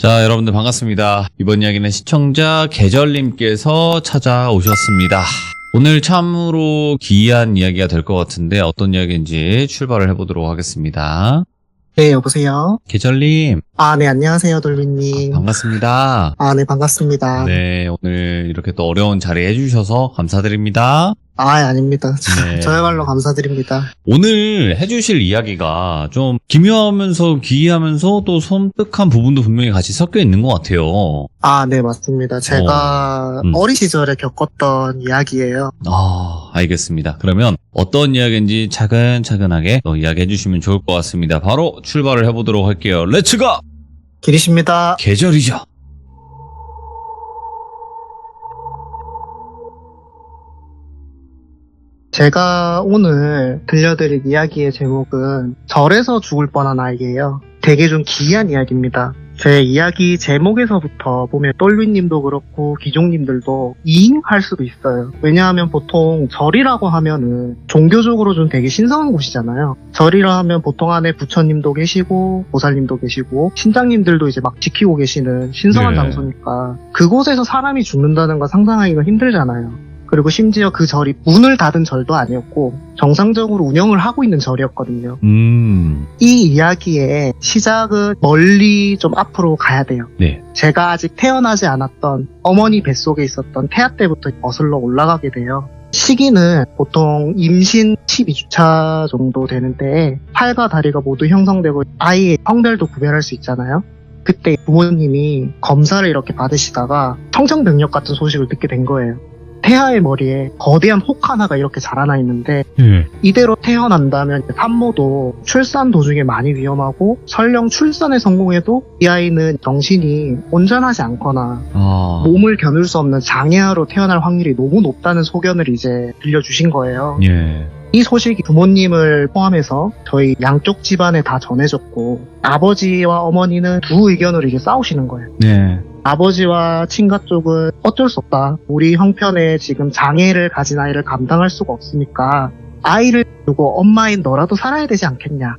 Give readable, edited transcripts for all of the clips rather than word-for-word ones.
자, 여러분들 반갑습니다. 이번 이야기는 시청자 계절님께서 찾아오셨습니다. 오늘 참으로 기이한 이야기가 될 것 같은데 어떤 이야기인지 출발을 해보도록 하겠습니다. 네, 여보세요? 계절님. 네, 안녕하세요, 돌비님. 반갑습니다. 네, 반갑습니다. 네, 오늘 이렇게 또 어려운 자리 해주셔서 감사드립니다. 아닙니다. 네. 저야말로 감사드립니다. 오늘 해주실 이야기가 좀 기묘하면서 기이하면서 또 섬뜩한 부분도 분명히 같이 섞여 있는 것 같아요. 네, 맞습니다. 제가 어린 시절에 겪었던 이야기예요. 알겠습니다. 그러면 어떤 이야기인지 차근차근하게 또 이야기해 주시면 좋을 것 같습니다. 바로 출발을 해보도록 할게요. 렛츠고! 기리십니다. 계절이죠. 제가 오늘 들려드릴 이야기의 제목은 절에서 죽을 뻔한 아이예요. 되게 좀 기이한 이야기입니다. 제 이야기 제목에서부터 보면 똘비님도 그렇고 기종님들도 이잉할 수도 있어요. 왜냐하면 보통 절이라고 하면은 종교적으로 좀 되게 신성한 곳이잖아요. 절이라 하면 보통 안에 부처님도 계시고 보살님도 계시고 신장님들도 이제 막 지키고 계시는 신성한 장소니까 그곳에서 사람이 죽는다는 거 상상하기가 힘들잖아요. 그리고 심지어 그 절이 문을 닫은 절도 아니었고 정상적으로 운영을 하고 있는 절이었거든요. 이 이야기의 시작은 멀리 좀 앞으로 가야 돼요. 네. 제가 아직 태어나지 않았던 어머니 뱃속에 있었던 태아 때부터 거슬러 올라가게 돼요. 시기는 보통 임신 12주차 정도 되는데 팔과 다리가 모두 형성되고 아이의 성별도 구별할 수 있잖아요. 그때 부모님이 검사를 이렇게 받으시다가 청천벽력 같은 소식을 듣게 된 거예요. 태아의 머리에 거대한 혹 하나가 이렇게 자라나 있는데 이대로 태어난다면 산모도 출산 도중에 많이 위험하고 설령 출산에 성공해도 이 아이는 정신이 온전하지 않거나 몸을 겨눌 수 없는 장애아로 태어날 확률이 너무 높다는 소견을 이제 들려주신 거예요. 예. 이 소식이 부모님을 포함해서 저희 양쪽 집안에 다 전해졌고 아버지와 어머니는 두 의견으로 이제 싸우시는 거예요. 네. 아버지와 친가 쪽은 어쩔 수 없다. 우리 형편에 지금 장애를 가진 아이를 감당할 수가 없으니까 아이를 두고 엄마인 너라도 살아야 되지 않겠냐.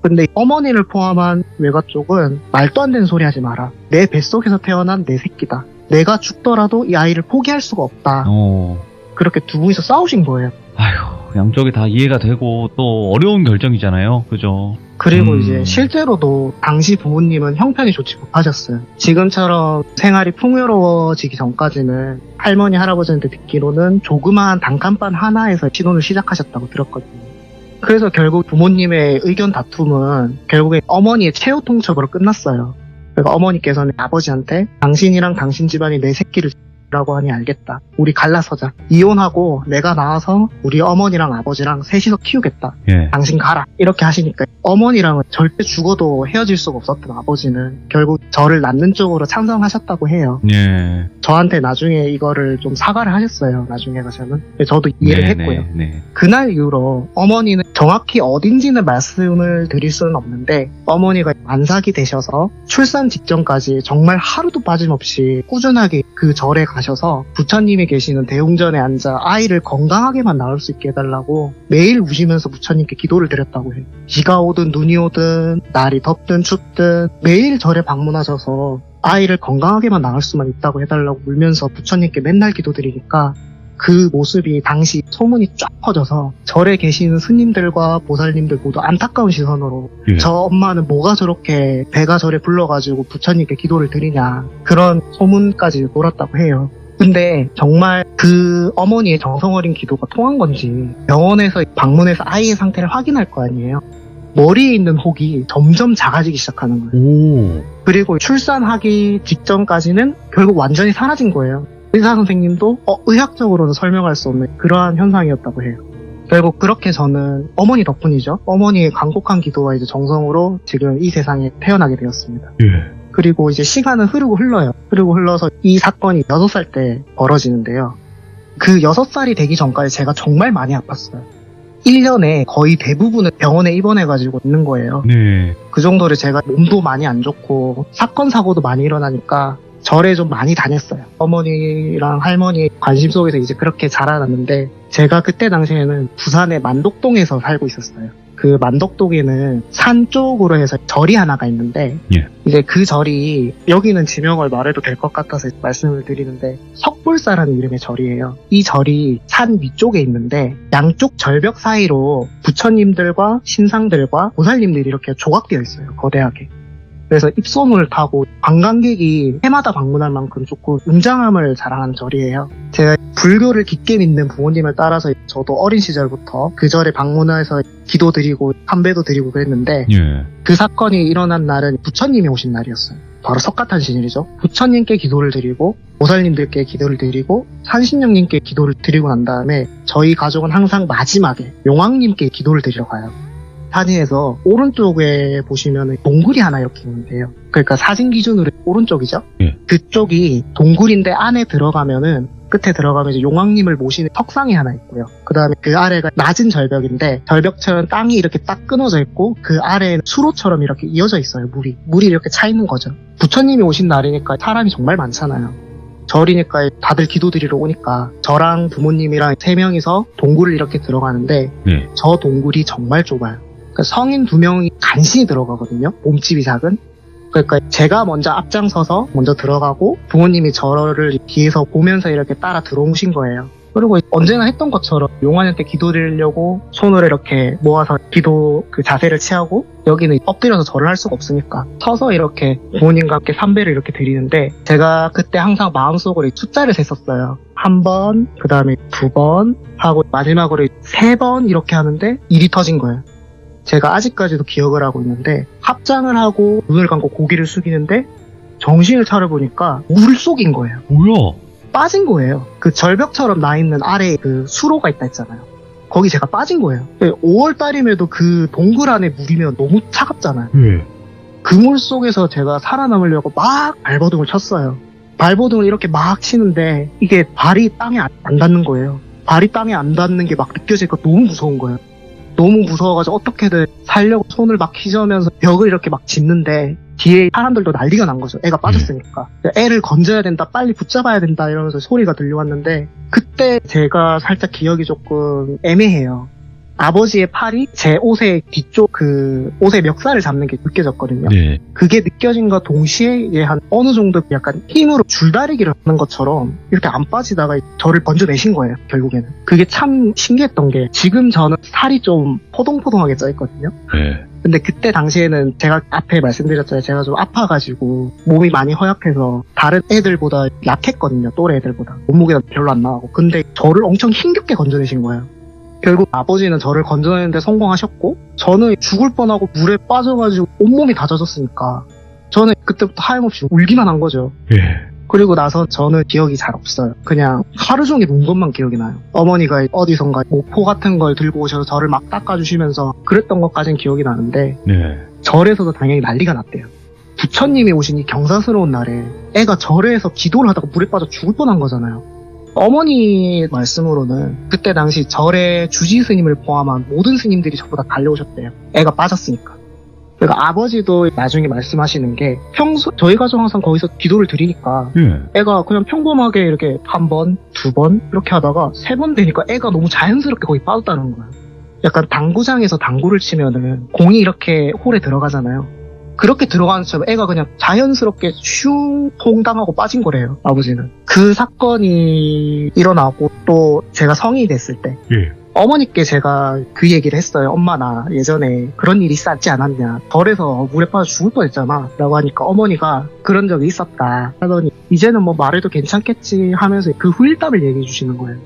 근데 어머니를 포함한 외가 쪽은 말도 안 되는 소리 하지 마라. 내 뱃속에서 태어난 내 새끼다. 내가 죽더라도 이 아이를 포기할 수가 없다. 그렇게 두 분이서 싸우신 거예요. 아휴, 양쪽이 다 이해가 되고 또 어려운 결정이잖아요. 그죠? 그리고 이제 실제로도 당시 부모님은 형편이 좋지 못하셨어요. 지금처럼 생활이 풍요로워지기 전까지는 할머니, 할아버지한테 듣기로는 조그마한 단칸방 하나에서 신혼을 시작하셨다고 들었거든요. 그래서 결국 부모님의 의견 다툼은 결국에 어머니의 최후 통첩으로 끝났어요. 그러니까 어머니께서는 아버지한테 당신이랑 당신 집안이 내 새끼를 라고 하니 알겠다. 우리 갈라서자. 이혼하고 내가 나와서 우리 어머니랑 아버지랑 셋이서 키우겠다. 예. 당신 가라. 이렇게 하시니까 어머니랑은 절대 죽어도 헤어질 수가 없었던 아버지는 결국 저를 낳는 쪽으로 찬성하셨다고 해요. 예. 저한테 나중에 이거를 좀 사과를 하셨어요. 나중에 가서는. 저도 이해를 했고요. 네. 그날 이후로 어머니는 정확히 어딘지는 말씀을 드릴 수는 없는데 어머니가 만삭이 되셔서 출산 직전까지 정말 하루도 빠짐없이 꾸준하게 그 절에 가셔서 부처님이 계시는 대웅전에 앉아 아이를 건강하게만 낳을 수 있게 해달라고 매일 우시면서 부처님께 기도를 드렸다고 해요. 비가 오든 눈이 오든 날이 덥든 춥든 매일 절에 방문하셔서 아이를 건강하게만 낳을 수만 있다고 해달라고 울면서 부처님께 맨날 기도드리니까 그 모습이 당시 소문이 쫙 퍼져서 절에 계시는 스님들과 보살님들 모두 안타까운 시선으로 저 엄마는 뭐가 저렇게 배가 절에 불러가지고 부처님께 기도를 드리냐 그런 소문까지 돌았다고 해요. 근데 정말 그 어머니의 정성어린 기도가 통한 건지 병원에서 방문해서 아이의 상태를 확인할 거 아니에요. 머리에 있는 혹이 점점 작아지기 시작하는 거예요. 그리고 출산하기 직전까지는 결국 완전히 사라진 거예요. 의사 선생님도 의학적으로는 설명할 수 없는 그러한 현상이었다고 해요. 결국 그렇게 저는 어머니 덕분이죠. 어머니의 간곡한 기도와 이제 정성으로 지금 이 세상에 태어나게 되었습니다. 그리고 이제 시간은 흐르고 흘러서 이 사건이 6살 때 벌어지는데요. 그 6살이 되기 전까지 제가 정말 많이 아팠어요. 1년에 거의 대부분은 병원에 입원해가지고 있는 거예요. 네. 그 정도로 제가 몸도 많이 안 좋고 사건 사고도 많이 일어나니까 절에 좀 많이 다녔어요. 어머니랑 할머니 관심 속에서 이제 그렇게 자라났는데 제가 그때 당시에는 부산의 만독동에서 살고 있었어요. 그 만덕동에는 산 쪽으로 해서 절이 하나가 있는데 예. 이제 그 절이 여기는 지명을 말해도 될 것 같아서 말씀을 드리는데 석불사라는 이름의 절이에요. 이 절이 산 위쪽에 있는데 양쪽 절벽 사이로 부처님들과 신상들과 보살님들이 이렇게 조각되어 있어요. 거대하게. 그래서 입소문을 타고 관광객이 해마다 방문할 만큼 조금 웅장함을 자랑하는 절이에요. 제가 불교를 깊게 믿는 부모님을 따라서 저도 어린 시절부터 그 절에 방문해서 기도드리고 삼배도 드리고 그랬는데 예. 그 사건이 일어난 날은 부처님이 오신 날이었어요. 바로 석가탄신일이죠. 부처님께 기도를 드리고 보살님들께 기도를 드리고 산신령님께 기도를 드리고 난 다음에 저희 가족은 항상 마지막에 용왕님께 기도를 드리러 가요. 사진에서 오른쪽에 보시면 동굴이 하나 이렇게 있는데요. 그러니까 사진 기준으로 오른쪽이죠. 예. 그쪽이 동굴인데 안에 들어가면은 끝에 들어가면 이제 용왕님을 모시는 석상이 하나 있고요. 그 다음에 그 아래가 낮은 절벽인데 절벽처럼 땅이 이렇게 딱 끊어져 있고 그 아래에는 수로처럼 이렇게 이어져 있어요. 물이 이렇게 차 있는 거죠. 부처님이 오신 날이니까 사람이 정말 많잖아요. 절이니까 다들 기도드리러 오니까 저랑 부모님이랑 3명이서 동굴을 이렇게 들어가는데 네. 저 동굴이 정말 좁아요. 그러니까 성인 2명이 간신히 들어가거든요. 몸집이 작은. 그러니까 제가 먼저 앞장서서 먼저 들어가고 부모님이 저를 뒤에서 보면서 이렇게 따라 들어오신 거예요. 그리고 언제나 했던 것처럼 용환한테 기도드리려고 손을 이렇게 모아서 기도 그 자세를 취하고 여기는 엎드려서 절을 할 수가 없으니까 서서 이렇게 부모님과 함께 삼배를 이렇게 드리는데 제가 그때 항상 마음속으로 숫자를 셌었어요. 1번, 그 다음에 2번 하고 마지막으로 3번 이렇게 하는데 일이 터진 거예요. 제가 아직까지도 기억을 하고 있는데 합장을 하고 눈을 감고 고개를 숙이는데 정신을 차려보니까 물속인 거예요. 뭐야? 빠진 거예요. 그 절벽처럼 나 있는 아래에 그 수로가 있다 했잖아요. 거기 제가 빠진 거예요. 5월달임에도 그 동굴 안에 물이면 너무 차갑잖아요. 예. 그 물 속에서 제가 살아남으려고 막 발버둥을 쳤어요. 발버둥을 이렇게 막 치는데 이게 발이 땅에 안 닿는 거예요. 발이 땅에 안 닿는 게 막 느껴지니까 너무 무서운 거예요. 너무 무서워가지고 어떻게든 살려고 손을 막 휘저으면서 벽을 이렇게 막 짚는데 뒤에 사람들도 난리가 난 거죠. 애가 빠졌으니까. 애를 건져야 된다, 빨리 붙잡아야 된다 이러면서 소리가 들려왔는데 그때 제가 살짝 기억이 조금 애매해요. 아버지의 팔이 제 옷의 뒤쪽 그 옷의 멱살을 잡는 게 느껴졌거든요. 네. 그게 느껴진과 동시에 이제 한 어느 정도 약간 힘으로 줄다리기를 하는 것처럼 이렇게 안 빠지다가 저를 건져내신 거예요. 결국에는. 그게 참 신기했던 게 지금 저는 살이 좀 포동포동하게 쪄있거든요. 네. 근데 그때 당시에는 제가 앞에 말씀드렸잖아요. 제가 좀 아파가지고 몸이 많이 허약해서 다른 애들보다 약했거든요. 또래 애들보다. 몸무게가 별로 안 나가고. 근데 저를 엄청 힘겹게 건져내신 거예요. 결국 아버지는 저를 건져내는데 성공하셨고 저는 죽을 뻔하고 물에 빠져가지고 온몸이 다 젖었으니까 저는 그때부터 하염없이 울기만 한 거죠. 예. 그리고 나서 저는 기억이 잘 없어요. 그냥 하루 종일 운 것만 기억이 나요. 어머니가 어디선가 모포 같은 걸 들고 오셔서 저를 막 닦아주시면서 그랬던 것까지는 기억이 나는데 네. 절에서도 당연히 난리가 났대요. 부처님이 오신 이 경사스러운 날에 애가 절에서 기도를 하다가 물에 빠져 죽을 뻔한 거잖아요. 어머니 말씀으로는 그때 당시 절의 주지 스님을 포함한 모든 스님들이 전부 다 달려오셨대요. 애가 빠졌으니까. 그러니까 아버지도 나중에 말씀하시는 게 평소 저희 가족 항상 거기서 기도를 드리니까 예. 애가 그냥 평범하게 이렇게 1번, 2번 이렇게 하다가 3번 되니까 애가 너무 자연스럽게 거기 빠졌다는 거예요. 약간 당구장에서 당구를 치면은 공이 이렇게 홀에 들어가잖아요. 그렇게 들어가는 것처럼 애가 그냥 자연스럽게 슝 퐁당하고 빠진 거래요. 아버지는. 그 사건이 일어나고 또 제가 성인이 됐을 때 예. 어머니께 제가 그 얘기를 했어요. 엄마 나 예전에 그런 일이 있었지 않았냐. 절에서 물에 빠져 죽을 뻔했잖아 라고 하니까 어머니가 그런 적이 있었다 하더니 이제는 뭐 말해도 괜찮겠지 하면서 그 후일담을 얘기해 주시는 거예요.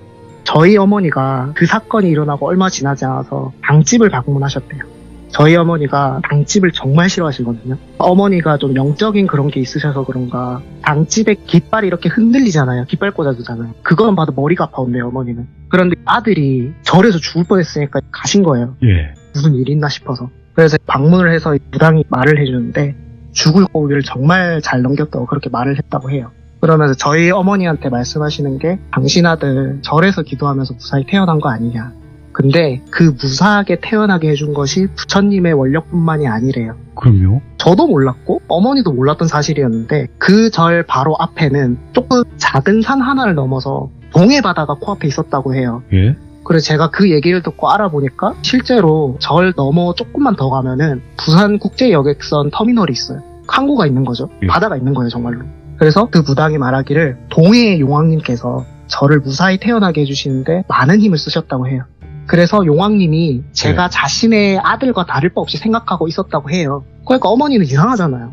저희 어머니가 그 사건이 일어나고 얼마 지나지 않아서 당집을 방문하셨대요. 저희 어머니가 당집을 정말 싫어하시거든요. 어머니가 좀 영적인 그런 게 있으셔서 그런가 당집에 깃발이 이렇게 흔들리잖아요. 깃발 꽂아주잖아요. 그거만 봐도 머리가 아파온대요, 어머니는. 그런데 아들이 절에서 죽을 뻔했으니까 가신 거예요. 예. 무슨 일이 있나 싶어서. 그래서 방문을 해서 무당이 말을 해주는데 죽을 고비를 정말 잘 넘겼다고 그렇게 말을 했다고 해요. 그러면서 저희 어머니한테 말씀하시는 게 당신 아들 절에서 기도하면서 무사히 태어난 거 아니냐. 근데 그 무사하게 태어나게 해준 것이 부처님의 원력뿐만이 아니래요. 그럼요? 저도 몰랐고 어머니도 몰랐던 사실이었는데 그 절 바로 앞에는 조금 작은 산 하나를 넘어서 동해 바다가 코앞에 있었다고 해요. 예. 그래서 제가 그 얘기를 듣고 알아보니까 실제로 절 넘어 조금만 더 가면은 부산국제여객선 터미널이 있어요. 항구가 있는 거죠. 예. 바다가 있는 거예요, 정말로. 그래서 그 무당이 말하기를 동해의 용왕님께서 저를 무사히 태어나게 해주시는데 많은 힘을 쓰셨다고 해요. 그래서 용왕님이 제가 자신의 아들과 다를 바 없이 생각하고 있었다고 해요. 그러니까 어머니는 이상하잖아요.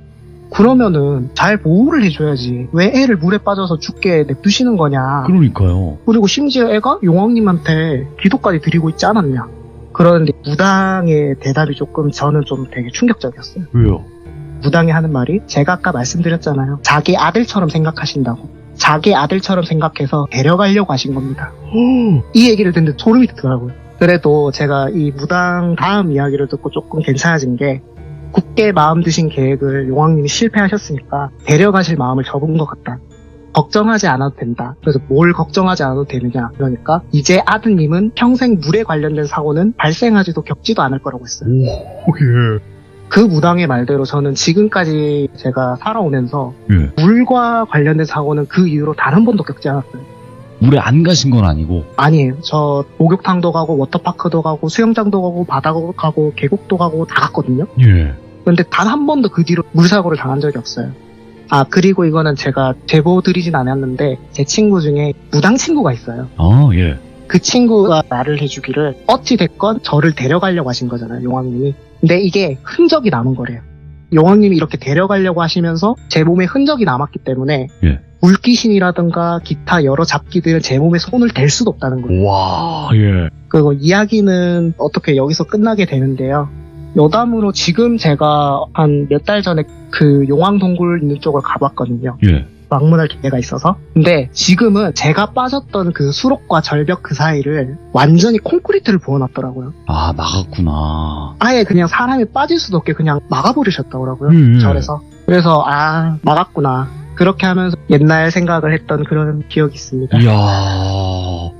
그러면은 잘 보호를 해줘야지. 왜 애를 물에 빠져서 죽게 냅두시는 거냐. 그러니까요. 그리고 심지어 애가 용왕님한테 기도까지 드리고 있지 않았냐. 그런데 무당의 대답이 조금 저는 좀 되게 충격적이었어요. 왜요? 무당이 하는 말이 제가 아까 말씀드렸잖아요. 자기 아들처럼 생각하신다고. 자기 아들처럼 생각해서 데려가려고 하신 겁니다. 이 얘기를 듣는데 소름이 돋더라고요. 그래도 제가 이 무당 다음 이야기를 듣고 조금 괜찮아진 게 굳게 마음 드신 계획을 용왕님이 실패하셨으니까 데려가실 마음을 접은 것 같다. 걱정하지 않아도 된다. 그래서 뭘 걱정하지 않아도 되느냐. 그러니까 이제 아드님은 평생 물에 관련된 사고는 발생하지도 겪지도 않을 거라고 했어요. 예. 그 무당의 말대로 저는 지금까지 제가 살아오면서 예. 물과 관련된 사고는 그 이후로 단 한 번도 겪지 않았어요. 물에 안 가신 건 아니고. 아니에요. 저 목욕탕도 가고 워터파크도 가고 수영장도 가고 바다도 가고 계곡도 가고 다 갔거든요. 예. 근데 단 한 번도 그 뒤로 물사고를 당한 적이 없어요. 아, 그리고 이거는 제가 제보 드리진 않았는데 제 친구 중에 무당 친구가 있어요. 아, 예. 그 친구가 말을 해주기를 어찌됐건 저를 데려가려고 하신 거잖아요, 용왕님이. 근데 이게 흔적이 남은 거래요. 용왕님이 이렇게 데려가려고 하시면서 제 몸에 흔적이 남았기 때문에 예. 물귀신이라든가 기타 여러 잡기들은 제 몸에 손을 댈 수도 없다는 거예요. 와, 예. 그리고 이야기는 어떻게 여기서 끝나게 되는데요. 여담으로 지금 제가 한 몇 달 전에 그 용왕동굴 있는 쪽을 가봤거든요. 예. 방문할 기회가 있어서. 근데 지금은 제가 빠졌던 그 수록과 절벽 그 사이를 완전히 콘크리트를 부어놨더라고요. 아, 막았구나. 아예 그냥 사람이 빠질 수도 없게 그냥 막아버리셨더라고요. 절에서. 그래서 막았구나. 그렇게 하면서 옛날 생각을 했던 그런 기억이 있습니다. 이야,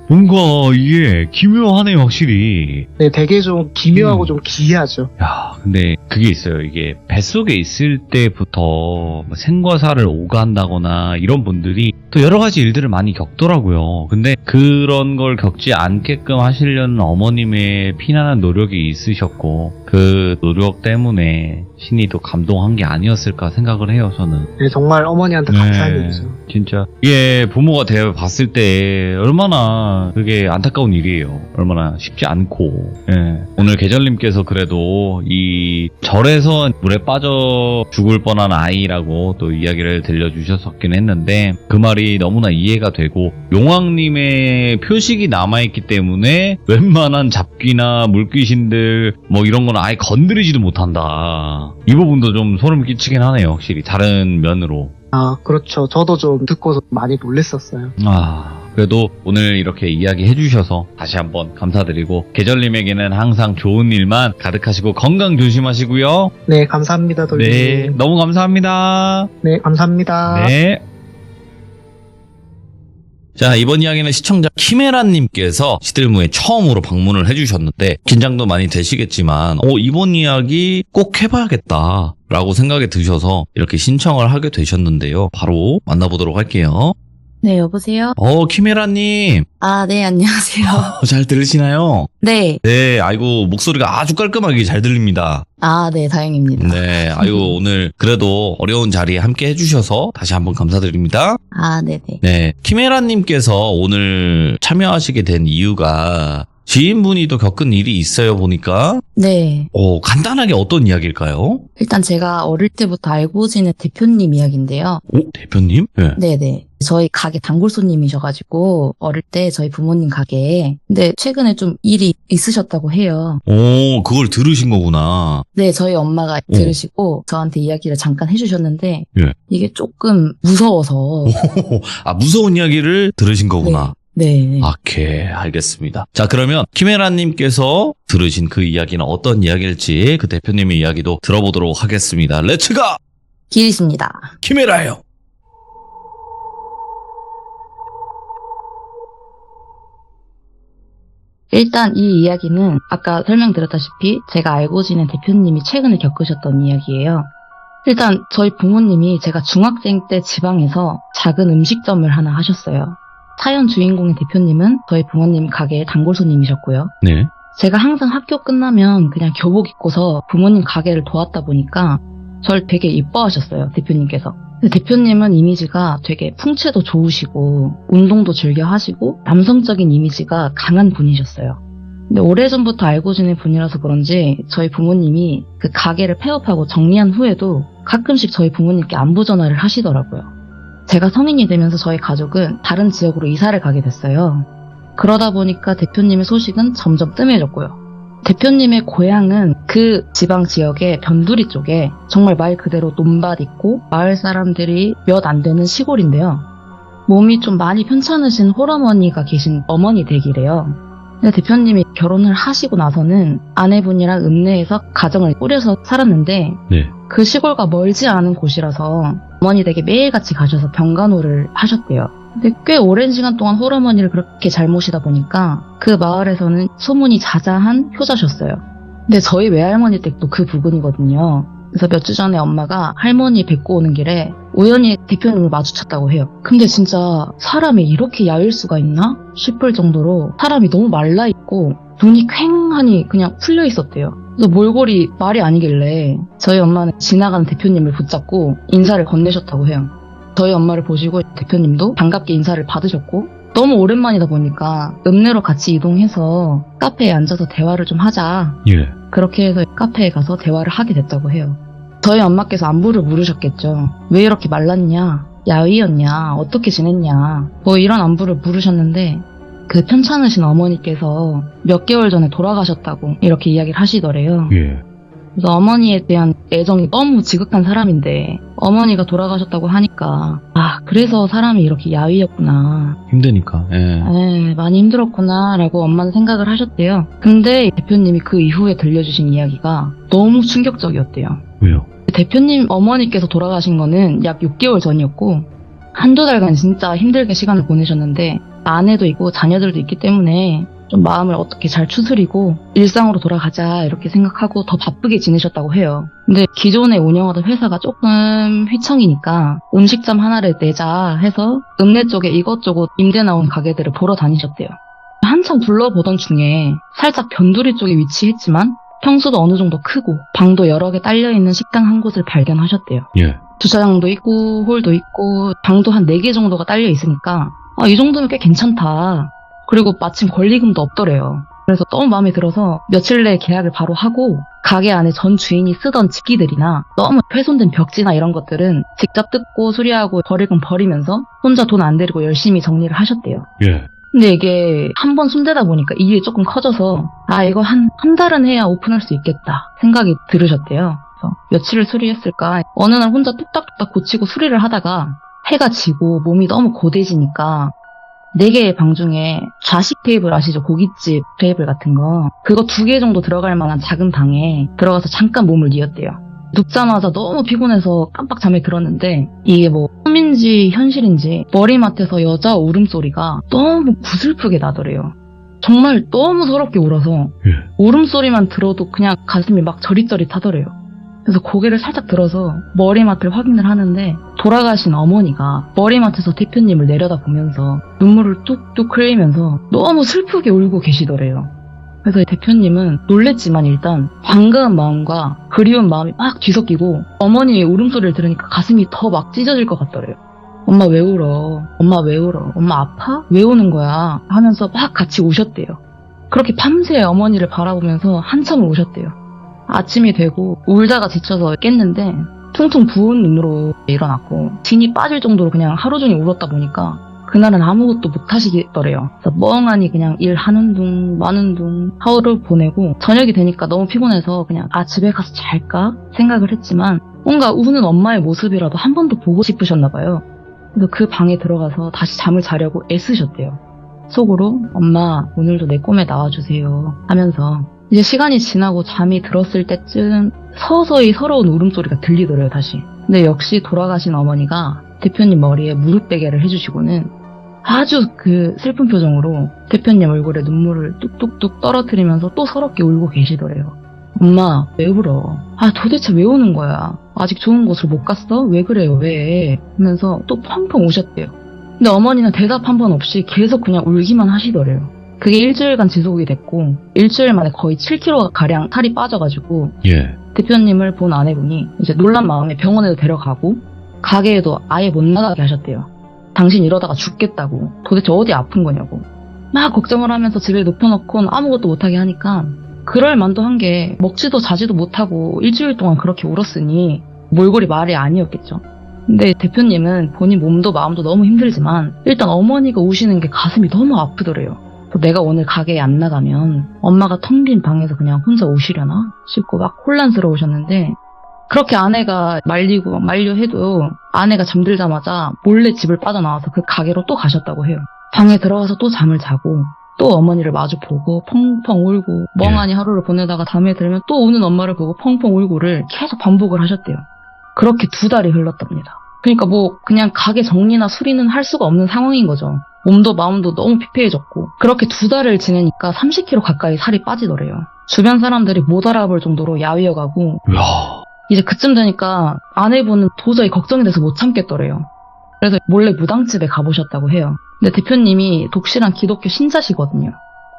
뭔가 이게 기묘하네요, 확실히. 네, 되게 좀 기묘하고 좀 기이하죠. 야, 근데 그게 있어요. 이게 뱃속에 있을 때부터 뭐 생과사를 오간다거나 이런 분들이 또 여러 가지 일들을 많이 겪더라고요. 근데 그런 걸 겪지 않게끔 하시려는 어머님의 피나는 노력이 있으셨고 그 노력 때문에 신이 또 감동한 게 아니었을까 생각을 해요, 저는. 네, 정말 어머니한테 감사한 일이죠. 진짜 이게 부모가 되어 봤을 때 얼마나 그게 안타까운 일이에요. 얼마나 쉽지 않고. 예. 오늘 계절님께서 그래도 이 절에서 물에 빠져 죽을 뻔한 아이라고 또 이야기를 들려주셨었긴 했는데 그 말이 너무나 이해가 되고 용왕님의 표식이 남아있기 때문에 웬만한 잡귀나 물귀신들 뭐 이런 건 아예 건드리지도 못한다. 이 부분도 좀 소름 끼치긴 하네요, 확실히. 다른 면으로. 아, 그렇죠. 저도 좀 듣고서 많이 놀랬었어요. 그래도 오늘 이렇게 이야기 해주셔서 다시 한번 감사드리고 계절님에게는 항상 좋은 일만 가득하시고 건강 조심하시고요. 네, 감사합니다, 돌리님. 네, 너무 감사합니다. 네, 감사합니다. 네. 자, 이번 이야기는 시청자 키메라님께서 시들무에 처음으로 방문을 해주셨는데 긴장도 많이 되시겠지만 이번 이야기 꼭 해봐야겠다 라고 생각이 드셔서 이렇게 신청을 하게 되셨는데요. 바로 만나보도록 할게요. 네, 여보세요? 키메라님. 아, 네, 안녕하세요. 잘 들으시나요? 네. 네, 아이고, 목소리가 아주 깔끔하게 잘 들립니다. 아, 네, 다행입니다. 네, 아이고, 오늘 그래도 어려운 자리에 함께 해주셔서 다시 한번 감사드립니다. 아, 네네. 네, 키메라님께서 오늘 참여하시게 된 이유가 지인분이 또 겪은 일이 있어요, 보니까. 네. 간단하게 어떤 이야기일까요? 일단 제가 어릴 때부터 알고 지낸 대표님 이야기인데요. 대표님? 네. 네네. 저희 가게 단골 손님이셔가지고 어릴 때 저희 부모님 가게에 근데 최근에 좀 일이 있으셨다고 해요. 그걸 들으신 거구나. 네, 저희 엄마가 들으시고 저한테 이야기를 잠깐 해주셨는데 예. 이게 조금 무서워서 무서운 이야기를 들으신 거구나. 네. 오케이, 알겠습니다. 자, 그러면 키메라님께서 들으신 그 이야기는 어떤 이야기일지 그 대표님의 이야기도 들어보도록 하겠습니다. 렛츠가! 길이십니다. 키메라요! 일단 이 이야기는 아까 설명드렸다시피 제가 알고 지낸 대표님이 최근에 겪으셨던 이야기예요. 일단 저희 부모님이 제가 중학생 때 지방에서 작은 음식점을 하나 하셨어요. 사연 주인공의 대표님은 저희 부모님 가게의 단골 손님이셨고요. 네. 제가 항상 학교 끝나면 그냥 교복 입고서 부모님 가게를 도왔다 보니까 저를 되게 이뻐하셨어요, 대표님께서. 근데 대표님은 이미지가 되게 풍채도 좋으시고 운동도 즐겨 하시고 남성적인 이미지가 강한 분이셨어요. 근데 오래전부터 알고 지낸 분이라서 그런지 저희 부모님이 그 가게를 폐업하고 정리한 후에도 가끔씩 저희 부모님께 안부 전화를 하시더라고요. 제가 성인이 되면서 저희 가족은 다른 지역으로 이사를 가게 됐어요. 그러다 보니까 대표님의 소식은 점점 뜸해졌고요. 대표님의 고향은 그 지방 지역의 변두리 쪽에 정말 말 그대로 논밭 있고 마을 사람들이 몇 안 되는 시골인데요. 몸이 좀 많이 편찮으신 홀어머니가 계신 어머니 댁이래요. 근데 대표님이 결혼을 하시고 나서는 아내분이랑 읍내에서 가정을 꾸려서 살았는데 네. 그 시골과 멀지 않은 곳이라서 어머니 댁에 매일같이 가셔서 병간호를 하셨대요. 근데 꽤 오랜 시간 동안 홀어머니를 그렇게 잘 모시다 보니까 그 마을에서는 소문이 자자한 효자셨어요. 근데 저희 외할머니 댁도 그 부근이거든요. 그래서 몇 주 전에 엄마가 할머니 뵙고 오는 길에 우연히 대표님을 마주쳤다고 해요. 근데 진짜 사람이 이렇게 야일 수가 있나 싶을 정도로 사람이 너무 말라있고 눈이 퀭하니 그냥 풀려 있었대요. 그래서 몰골이 말이 아니길래 저희 엄마는 지나가는 대표님을 붙잡고 인사를 건네셨다고 해요. 저희 엄마를 보시고 대표님도 반갑게 인사를 받으셨고 너무 오랜만이다 보니까 읍내로 같이 이동해서 카페에 앉아서 대화를 좀 하자. 예. 그렇게 해서 카페에 가서 대화를 하게 됐다고 해요. 저희 엄마께서 안부를 물으셨겠죠. 왜 이렇게 말랐냐? 야위였냐? 어떻게 지냈냐? 뭐 이런 안부를 물으셨는데 그 편찮으신 어머니께서 몇 개월 전에 돌아가셨다고 이렇게 이야기를 하시더래요. 예. 그래서 어머니에 대한 애정이 너무 지극한 사람인데 어머니가 돌아가셨다고 하니까 그래서 사람이 이렇게 야위였구나. 힘드니까. 예. 많이 힘들었구나 라고 엄마는 생각을 하셨대요. 근데 대표님이 그 이후에 들려주신 이야기가 너무 충격적이었대요. 왜요? 대표님 어머니께서 돌아가신 거는 약 6개월 전이었고 한두 달간 진짜 힘들게 시간을 보내셨는데 아내도 있고 자녀들도 있기 때문에 좀 마음을 어떻게 잘 추스리고 일상으로 돌아가자 이렇게 생각하고 더 바쁘게 지내셨다고 해요. 근데 기존에 운영하던 회사가 조금 휘청이니까 음식점 하나를 내자 해서 읍내 쪽에 이것저것 임대 나온 가게들을 보러 다니셨대요. 한참 둘러보던 중에 살짝 변두리 쪽에 위치했지만 평수도 어느 정도 크고 방도 여러 개 딸려있는 식당 한 곳을 발견하셨대요. 예. 주차장도 있고 홀도 있고 방도 한 4개 정도가 딸려 있으니까 이 정도면 꽤 괜찮다. 그리고 마침 권리금도 없더래요. 그래서 너무 마음에 들어서 며칠 내에 계약을 바로 하고 가게 안에 전 주인이 쓰던 집기들이나 너무 훼손된 벽지나 이런 것들은 직접 뜯고 수리하고 버리건 버리면서 혼자 돈 안 들이고 열심히 정리를 하셨대요. 예. 근데 이게 한 번 손대다 보니까 일이 조금 커져서 이거 한 달은 해야 오픈할 수 있겠다 생각이 들으셨대요. 그래서 며칠을 수리했을까 어느 날 혼자 뚝딱뚝딱 고치고 수리를 하다가 해가 지고 몸이 너무 고대지니까 4개의 방 중에 좌식 테이블 아시죠? 고깃집 테이블 같은 거 그거 2개 정도 들어갈 만한 작은 방에 들어가서 잠깐 몸을 뉘었대요. 눕자마자 너무 피곤해서 깜빡 잠에 들었는데 이게 뭐 꿈인지 현실인지 머리맡에서 여자 울음소리가 너무 구슬프게 나더래요. 정말 너무 서럽게 울어서 예. 울음소리만 들어도 그냥 가슴이 막 저릿저릿하더래요. 그래서 고개를 살짝 들어서 머리맡을 확인을 하는데 돌아가신 어머니가 머리맡에서 대표님을 내려다보면서 눈물을 뚝뚝 흘리면서 너무 슬프게 울고 계시더래요. 그래서 대표님은 놀랬지만 일단 반가운 마음과 그리운 마음이 막 뒤섞이고 어머니의 울음소리를 들으니까 가슴이 더 막 찢어질 것 같더래요. 엄마 왜 울어? 엄마 왜 울어? 엄마 아파? 왜 우는 거야? 하면서 막 같이 우셨대요. 그렇게 밤새 어머니를 바라보면서 한참을 우셨대요. 아침이 되고 울다가 지쳐서 깼는데 퉁퉁 부은 눈으로 일어났고 진이 빠질 정도로 그냥 하루 종일 울었다 보니까 그날은 아무것도 못 하시더래요. 그래서 멍하니 그냥 일하는 둥 마는 둥 하루를 보내고 저녁이 되니까 너무 피곤해서 그냥 집에 가서 잘까 생각을 했지만 뭔가 우는 엄마의 모습이라도 한 번 더 보고 싶으셨나 봐요. 그래서 그 방에 들어가서 다시 잠을 자려고 애쓰셨대요. 속으로 엄마 오늘도 내 꿈에 나와주세요 하면서 이제 시간이 지나고 잠이 들었을 때쯤 서서히 서러운 울음소리가 들리더래요, 다시. 근데 역시 돌아가신 어머니가 대표님 머리에 무릎베개를 해주시고는 아주 그 슬픈 표정으로 대표님 얼굴에 눈물을 뚝뚝뚝 떨어뜨리면서 또 서럽게 울고 계시더래요. 엄마, 왜 울어? 도대체 왜 우는 거야? 아직 좋은 곳을 못 갔어? 왜 그래요, 왜? 하면서 또 펑펑 우셨대요. 근데 어머니는 대답 한 번 없이 계속 그냥 울기만 하시더래요. 그게 일주일간 지속이 됐고 일주일 만에 거의 7kg가량 살이 빠져가지고 예. 대표님을 본 아내분이 이제 놀란 마음에 병원에도 데려가고 가게에도 아예 못 나가게 하셨대요. 당신 이러다가 죽겠다고. 도대체 어디 아픈 거냐고. 막 걱정을 하면서 집에 눕혀놓고는 아무것도 못하게 하니까 그럴 만도 한 게 먹지도 자지도 못하고 일주일 동안 그렇게 울었으니 몰골이 말이 아니었겠죠. 근데 대표님은 본인 몸도 마음도 너무 힘들지만 일단 어머니가 우시는 게 가슴이 너무 아프더래요. 내가 오늘 가게에 안 나가면 엄마가 텅 빈 방에서 그냥 혼자 우시려나 싶고 막 혼란스러우셨는데 그렇게 아내가 말리고 만류해도 아내가 잠들자마자 몰래 집을 빠져나와서 그 가게로 또 가셨다고 해요. 방에 들어가서 또 잠을 자고 또 어머니를 마주 보고 펑펑 울고 멍하니 하루를 보내다가 잠에 들면 또 우는 엄마를 보고 펑펑 울고를 계속 반복을 하셨대요. 그렇게 2달이 흘렀답니다. 그러니까 뭐 그냥 가게 정리나 수리는 할 수가 없는 상황인 거죠. 몸도 마음도 너무 피폐해졌고 그렇게 2달을 지내니까 30kg 가까이 살이 빠지더래요. 주변 사람들이 못 알아볼 정도로 야위어가고 야. 이제 그쯤 되니까 아내분은 도저히 걱정이 돼서 못 참겠더래요. 그래서 몰래 무당집에 가보셨다고 해요. 근데 대표님이 독실한 기독교 신자시거든요.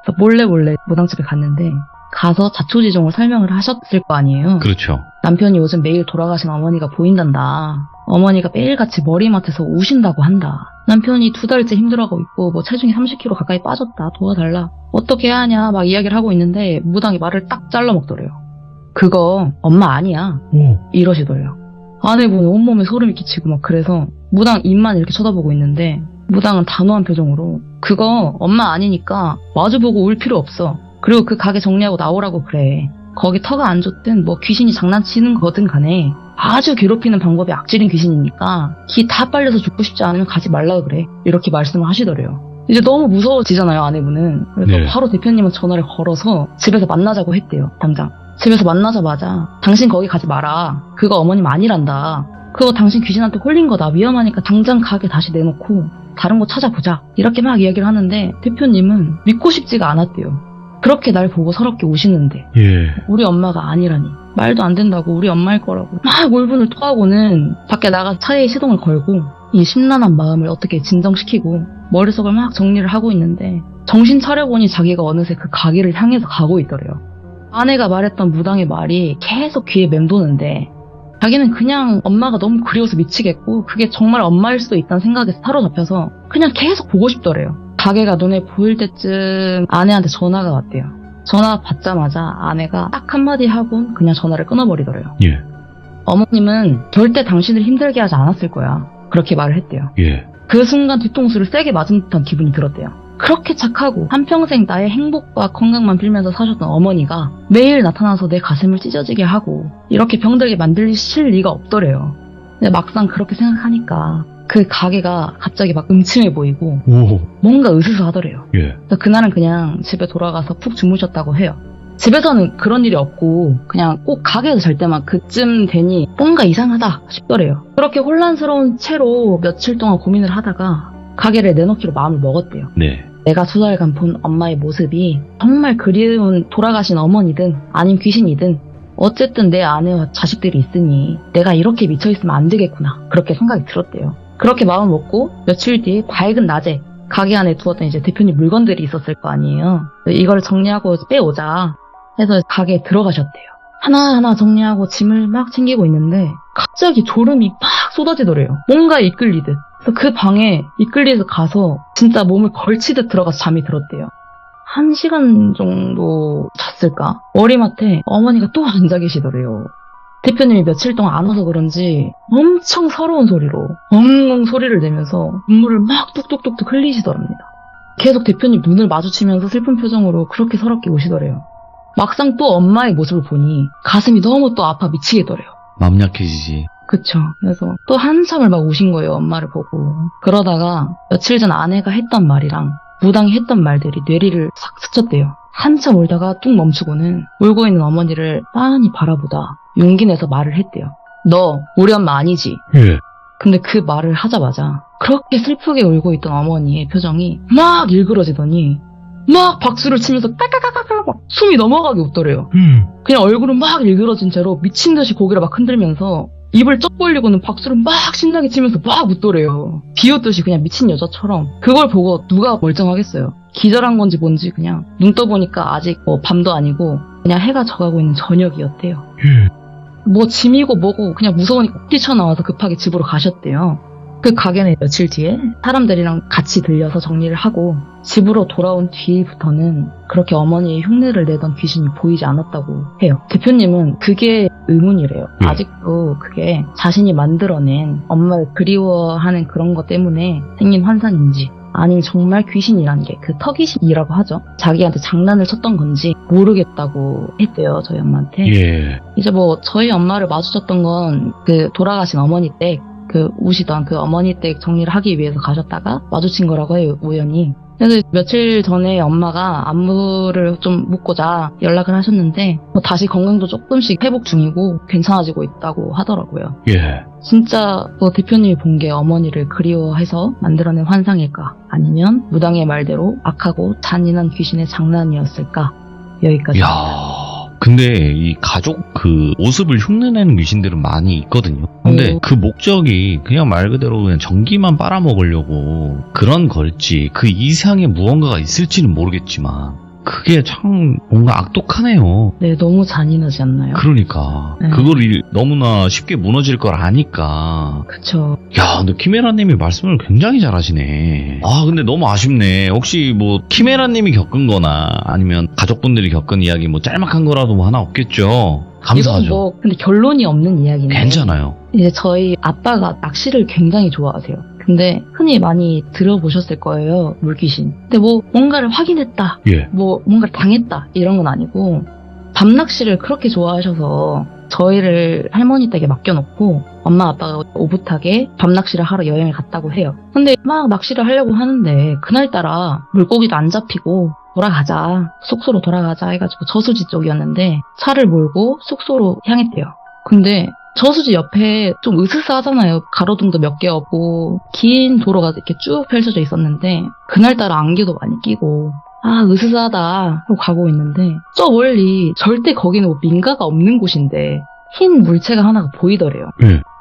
그래서 몰래 무당집에 갔는데 가서 자초지종을 설명을 하셨을 거 아니에요. 그렇죠. 남편이 요즘 매일 돌아가신 어머니가 보인단다. 어머니가 매일같이 머리맡에서 우신다고 한다. 남편이 2달째 힘들어하고 있고 뭐 체중이 30kg 가까이 빠졌다. 도와달라. 어떻게 해야 하냐 막 이야기를 하고 있는데 무당이 말을 딱 잘라먹더래요. 그거 엄마 아니야. 이러시더래요. 아내분은 온몸에 소름이 끼치고 막 그래서 무당 입만 이렇게 쳐다보고 있는데 무당은 단호한 표정으로 그거 엄마 아니니까 마주보고 울 필요 없어. 그리고 그 가게 정리하고 나오라고 그래. 거기 터가 안 좋든 뭐 귀신이 장난치는 거든 간에 아주 괴롭히는 방법이 악질인 귀신이니까 기 다 빨려서 죽고 싶지 않으면 가지 말라 그래. 이렇게 말씀을 하시더래요. 이제 너무 무서워지잖아요, 아내분은. 그래서 네. 바로 대표님은 전화를 걸어서 집에서 만나자고 했대요, 당장. 집에서 만나자마자 당신 거기 가지 마라. 그거 어머님 아니란다. 그거 당신 귀신한테 홀린 거다. 위험하니까 당장 가게 다시 내놓고 다른 곳 찾아보자. 이렇게 막 이야기를 하는데 대표님은 믿고 싶지가 않았대요. 그렇게 날 보고 서럽게 우시는데 예. 우리 엄마가 아니라니. 말도 안 된다고 우리 엄마일 거라고 막 울분을 토하고는 밖에 나가 차에 시동을 걸고 이 심란한 마음을 어떻게 진정시키고 머릿속을 막 정리를 하고 있는데 정신 차려보니 자기가 어느새 그 가게를 향해서 가고 있더래요. 아내가 말했던 무당의 말이 계속 귀에 맴도는데 자기는 그냥 엄마가 너무 그리워서 미치겠고 그게 정말 엄마일 수도 있다는 생각에 사로잡혀서 그냥 계속 보고 싶더래요. 가게가 눈에 보일 때쯤 아내한테 전화가 왔대요. 전화 받자마자 아내가 딱 한마디 하고 그냥 전화를 끊어버리더래요. 예. 어머님은 절대 당신을 힘들게 하지 않았을 거야. 그렇게 말을 했대요. 예. 그 순간 뒤통수를 세게 맞은 듯한 기분이 들었대요. 그렇게 착하고 한평생 나의 행복과 건강만 빌면서 사셨던 어머니가 매일 나타나서 내 가슴을 찢어지게 하고 이렇게 병들게 만드실 리가 없더래요. 근데 막상 그렇게 생각하니까 그 가게가 갑자기 막 음침해 보이고 오. 뭔가 으스스하더래요. 예. 그래서 그날은 그냥 집에 돌아가서 푹 주무셨다고 해요. 집에서는 그런 일이 없고 그냥 꼭 가게에서 잘 때만 그쯤 되니 뭔가 이상하다 싶더래요. 그렇게 혼란스러운 채로 며칠 동안 고민을 하다가 가게를 내놓기로 마음을 먹었대요. 네. 내가 2달간 본 엄마의 모습이 정말 그리운 돌아가신 어머니든 아님 귀신이든 어쨌든 내 아내와 자식들이 있으니 내가 이렇게 미쳐있으면 안 되겠구나. 그렇게 생각이 들었대요. 그렇게 마음을 먹고 며칠 뒤 밝은 낮에 가게 안에 두었던 이제 대표님 물건들이 있었을 거 아니에요. 이걸 정리하고 빼오자 해서 가게에 들어가셨대요. 하나하나 정리하고 짐을 막 챙기고 있는데 갑자기 졸음이 막 쏟아지더래요. 뭔가에 이끌리듯. 그래서 그 방에 이끌려서 가서 진짜 몸을 걸치듯 들어가서 잠이 들었대요. 1시간 정도 잤을까? 머리맡에 어머니가 또 앉아 계시더래요. 대표님이 며칠 동안 안 와서 그런지 엄청 서러운 소리로 엉엉 소리를 내면서 눈물을 막 뚝뚝뚝뚝 흘리시더랍니다. 계속 대표님 눈을 마주치면서 슬픈 표정으로 그렇게 서럽게 우시더래요. 막상 또 엄마의 모습을 보니 가슴이 너무 또 아파 미치겠더래요. 마음 약해지지. 그쵸. 그래서 또 한참을 막 우신 거예요, 엄마를 보고. 그러다가 며칠 전 아내가 했던 말이랑 무당이 했던 말들이 뇌리를 싹 스쳤대요. 한참 울다가 뚝 멈추고는 울고 있는 어머니를 빤히 바라보다 용기 내서 말을 했대요. 너 우리 엄마 아니지? 예. 근데 그 말을 하자마자 그렇게 슬프게 울고 있던 어머니의 표정이 막 일그러지더니 막 박수를 치면서 깔깔깔깔 막 숨이 넘어가게 웃더래요. 그냥 얼굴은 막 일그러진 채로 미친 듯이 고개를 막 흔들면서 입을 쩍 벌리고는 박수를 막 신나게 치면서 막 웃더래요. 비웃듯이 그냥 미친 여자처럼. 그걸 보고 누가 멀쩡하겠어요. 기절한 건지 뭔지 그냥 눈 떠보니까 아직 뭐 밤도 아니고 그냥 해가 져가고 있는 저녁이었대요. 뭐 짐이고 뭐고 그냥 무서우니까 뛰쳐나와서 급하게 집으로 가셨대요. 그 가게는 며칠 뒤에 사람들이랑 같이 들려서 정리를 하고 집으로 돌아온 뒤부터는 그렇게 어머니의 흉내를 내던 귀신이 보이지 않았다고 해요. 대표님은 그게 의문이래요. 아직도 그게 자신이 만들어낸 엄마를 그리워하는 그런 것 때문에 생긴 환상인지 아니면 정말 귀신이라는 게 그 턱귀신이라고 하죠. 자기한테 장난을 쳤던 건지 모르겠다고 했대요. 저희 엄마한테. 예. 이제 뭐 저희 엄마를 마주쳤던 건 그 돌아가신 어머니 댁 그 우시던 그 어머니 댁 정리를 하기 위해서 가셨다가 마주친 거라고 해요. 우연히. 그래서 며칠 전에 엄마가 안부를 좀 묻고자 연락을 하셨는데 뭐 다시 건강도 조금씩 회복 중이고 괜찮아지고 있다고 하더라고요. 예. 진짜 뭐 대표님이 본 게 어머니를 그리워해서 만들어낸 환상일까? 아니면 무당의 말대로 악하고 잔인한 귀신의 장난이었을까? 여기까지. 야. 근데 이 가족 그 모습을 흉내내는 귀신들은 많이 있거든요. 근데 그 목적이 그냥 말 그대로 그냥 전기만 빨아먹으려고 그런 걸지 그 이상의 무언가가 있을지는 모르겠지만 그게 참 뭔가 악독하네요. 네, 너무 잔인하지 않나요? 그러니까 네. 그걸 너무나 쉽게 무너질 걸 아니까. 그쵸. 야, 근데 키메라님이 말씀을 굉장히 잘하시네. 아, 근데 너무 아쉽네. 혹시 뭐 키메라님이 겪은 거나 아니면 가족분들이 겪은 이야기 뭐 짤막한 거라도 뭐 하나 없겠죠? 감사하죠. 이건 뭐 근데 결론이 없는 이야기인데 괜찮아요. 이제 저희 아빠가 낚시를 굉장히 좋아하세요. 근데 흔히 많이 들어보셨을 거예요. 물귀신. 근데 뭐 뭔가를 확인했다. 예. 뭐 뭔가를 당했다. 이런 건 아니고 밤낚시를 그렇게 좋아하셔서 저희를 할머니 댁에 맡겨놓고 엄마 아빠가 오붓하게 밤낚시를 하러 여행을 갔다고 해요. 근데 막 낚시를 하려고 하는데 그날따라 물고기도 안 잡히고 돌아가자. 숙소로 돌아가자 해가지고 저수지 쪽이었는데 차를 몰고 숙소로 향했대요. 근데 저수지 옆에 좀 으스스하잖아요. 가로등도 몇 개 없고 긴 도로가 이렇게 쭉 펼쳐져 있었는데 그날따라 안개도 많이 끼고 아 으스스하다 하고 가고 있는데 저 멀리 절대 거기는 뭐 민가가 없는 곳인데 흰 물체가 하나가 보이더래요.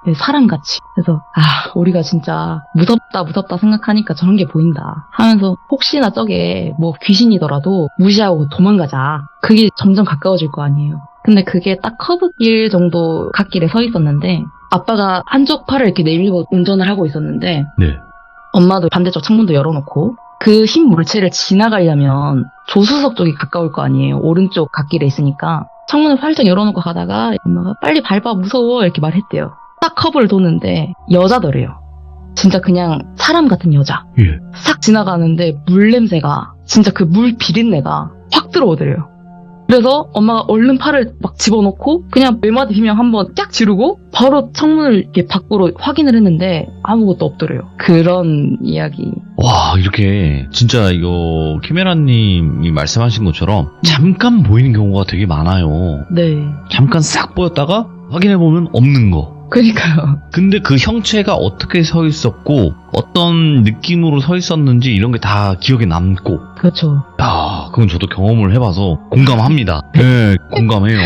네, 사람같이. 그래서 아 우리가 진짜 무섭다 생각하니까 저런 게 보인다 하면서 혹시나 저게 뭐 귀신이더라도 무시하고 도망가자. 그게 점점 가까워질 거 아니에요. 근데 그게 딱 커브길 정도 갓길에 서 있었는데 아빠가 한쪽 팔을 이렇게 내밀고 운전을 하고 있었는데 네. 엄마도 반대쪽 창문도 열어놓고 그 흰 물체를 지나가려면 조수석 쪽이 가까울 거 아니에요. 오른쪽 갓길에 있으니까 창문을 활짝 열어놓고 가다가 엄마가 빨리 밟아 무서워 이렇게 말했대요. 딱 커브를 도는데 여자더래요. 진짜 그냥 사람 같은 여자. 예. 싹 지나가는데 물 냄새가 진짜 그 물 비린내가 확 들어오더래요. 그래서 엄마가 얼른 팔을 막 집어넣고 그냥 외마디 비명 한번 쫙 지르고 바로 창문을 이렇게 밖으로 확인을 했는데 아무것도 없더래요. 그런 이야기. 와, 이렇게 진짜 이거 키메라님이 말씀하신 것처럼 잠깐 보이는 경우가 되게 많아요. 네. 잠깐 싹 보였다가 확인해보면 없는 거. 그러니까요. 근데 그 형체가 어떻게 서 있었고 어떤 느낌으로 서 있었는지 이런 게 다 기억에 남고. 그렇죠. 야, 그건 저도 경험을 해봐서 공감합니다. 네, 공감해요.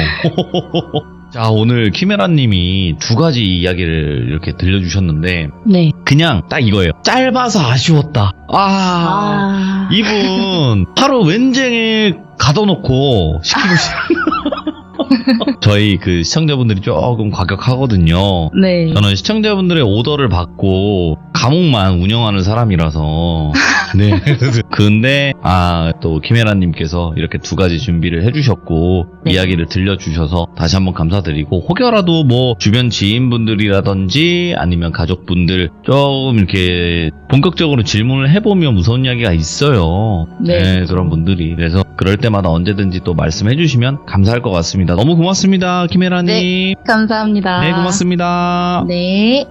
자, 오늘 키메라님이 두 가지 이야기를 이렇게 들려주셨는데 네. 그냥 딱 이거예요. 짧아서 아쉬웠다. 이분 하루 웬쟁에 가둬놓고 시키고 싶은 저희 그 시청자분들이 조금 과격하거든요. 네. 저는 시청자분들의 오더를 받고 감옥만 운영하는 사람이라서. 네. 근데 또 키메라님께서 이렇게 두 가지 준비를 해주셨고 네. 이야기를 들려주셔서 다시 한번 감사드리고 혹여라도 뭐 주변 지인분들이라든지 아니면 가족분들 조금 이렇게 본격적으로 질문을 해보면 무서운 이야기가 있어요. 네. 그런 분들이. 그래서 그럴 때마다 언제든지 또 말씀해주시면 감사할 것 같습니다. 너무 고맙습니다, 키메라님. 네. 감사합니다. 네, 고맙습니다. 네.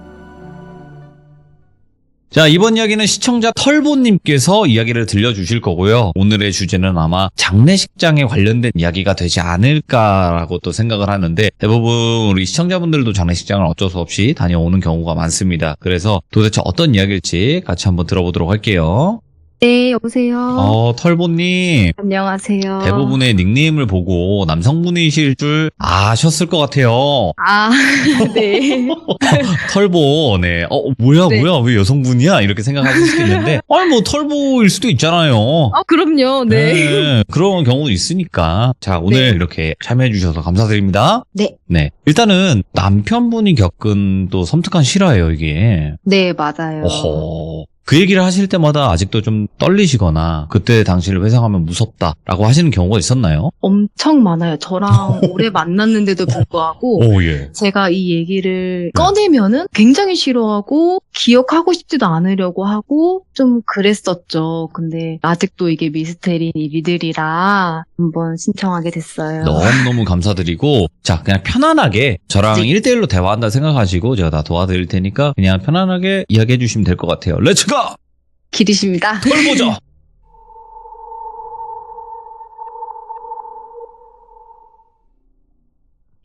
자, 이번 이야기는 시청자 털보님께서 이야기를 들려주실 거고요. 오늘의 주제는 아마 장례식장에 관련된 이야기가 되지 않을까라고 또 생각을 하는데 대부분 우리 시청자분들도 장례식장을 어쩔 수 없이 다녀오는 경우가 많습니다. 그래서 도대체 어떤 이야기일지 같이 한번 들어보도록 할게요. 네, 여보세요. 털보님. 안녕하세요. 대부분의 닉네임을 보고 남성분이실 줄 아셨을 것 같아요. 아, 네. 털보, 네. 뭐야, 네. 뭐야, 왜 여성분이야? 이렇게 생각하실 수도 있는데, 아니, 뭐, 털보일 수도 있잖아요. 그럼요. 네. 그런 경우도 있으니까. 자, 오늘 네. 이렇게 참여해주셔서 감사드립니다. 네. 네. 일단은 남편분이 겪은 또 섬뜩한 실화예요, 이게. 네, 맞아요. 어허. 그 얘기를 하실 때마다 아직도 좀 떨리시거나 그때 당시를 회상하면 무섭다라고 하시는 경우가 있었나요? 엄청 많아요. 저랑 오래 만났는데도 불구하고 오, 예. 제가 이 얘기를 꺼내면은 굉장히 싫어하고 기억하고 싶지도 않으려고 하고 좀 그랬었죠. 근데 아직도 이게 미스테리인 일들이라 한번 신청하게 됐어요. 너무너무 감사드리고, 자, 그냥 편안하게 저랑 네. 1대1로 대화한다 생각하시고 제가 다 도와드릴 테니까 그냥 편안하게 이야기해 주시면 될 것 같아요. 렛츠고! 기리십니다. 털보죠!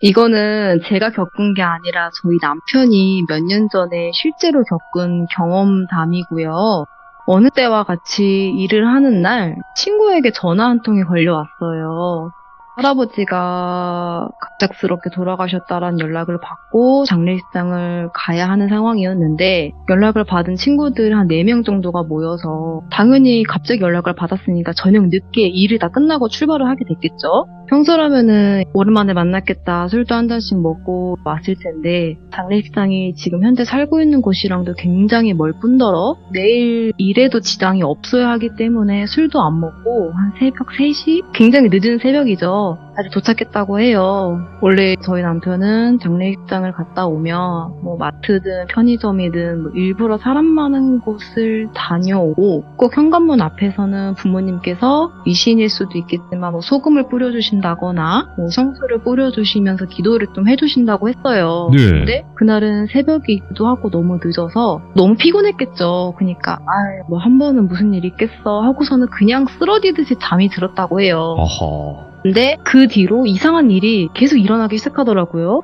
이거는 제가 겪은 게 아니라 저희 남편이 몇 년 전에 실제로 겪은 경험담이고요. 어느 때와 같이 일을 하는 날 친구에게 전화 한 통이 걸려왔어요. 할아버지가 갑작스럽게 돌아가셨다라는 연락을 받고 장례식장을 가야 하는 상황이었는데 연락을 받은 친구들 한 4명 정도가 모여서 당연히 갑자기 연락을 받았으니까 저녁 늦게 일이 다 끝나고 출발을 하게 됐겠죠. 평소라면은 오랜만에 만났겠다 술도 한 잔씩 먹고 왔을 텐데 장례식장이 지금 현재 살고 있는 곳이랑도 굉장히 멀 뿐더러 내일 일에도 지장이 없어야 하기 때문에 술도 안 먹고 한 새벽 3시? 굉장히 늦은 새벽이죠. 다시 도착했다고 해요. 원래 저희 남편은 장례식장을 갔다 오면 뭐 마트든 편의점이든 뭐 일부러 사람 많은 곳을 다녀오고 꼭 현관문 앞에서는 부모님께서 미신일 수도 있겠지만 뭐 소금을 뿌려주신다거나 뭐 성수를 뿌려주시면서 기도를 좀 해주신다고 했어요. 네. 근데 그날은 새벽이기도 하고 너무 늦어서 너무 피곤했겠죠. 그러니까 뭐 한 번은 무슨 일 있겠어 하고서는 그냥 쓰러지듯이 잠이 들었다고 해요. 어허. 근데 그 뒤로 이상한 일이 계속 일어나기 시작하더라고요.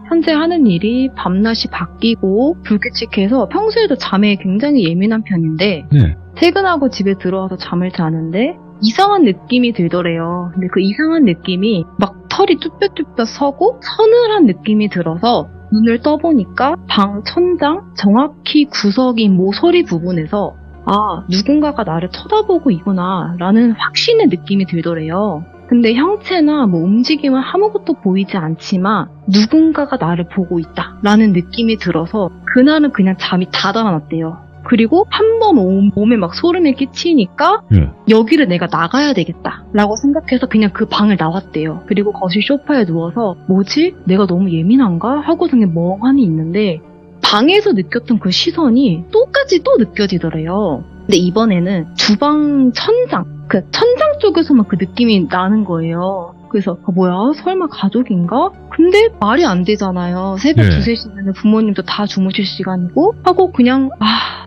현재 하는 일이 밤낮이 바뀌고 불규칙해서 평소에도 잠에 굉장히 예민한 편인데 네. 퇴근하고 집에 들어와서 잠을 자는데 이상한 느낌이 들더래요. 근데 그 이상한 느낌이 막 털이 쭈뼛쭈뼛 서고 서늘한 느낌이 들어서 눈을 떠보니까 방 천장 정확히 구석인 모서리 부분에서 누군가가 나를 쳐다보고 있구나 라는 확신의 느낌이 들더래요. 근데 형체나 뭐 움직임은 아무것도 보이지 않지만 누군가가 나를 보고 있다 라는 느낌이 들어서 그날은 그냥 잠이 다 달아났대요. 그리고 한 번 몸에 막 소름이 끼치니까 예. 여기를 내가 나가야 되겠다 라고 생각해서 그냥 그 방을 나왔대요. 그리고 거실 소파에 누워서 뭐지? 내가 너무 예민한가? 하고 그냥 멍하니 있는데 방에서 느꼈던 그 시선이 똑같이 또 느껴지더래요. 근데 이번에는 주방 천장, 그 천장 쪽에서만 그 느낌이 나는 거예요. 그래서 뭐야? 설마 가족인가? 근데 말이 안 되잖아요. 새벽 네. 2-3시면 부모님도 다 주무실 시간이고 하고 그냥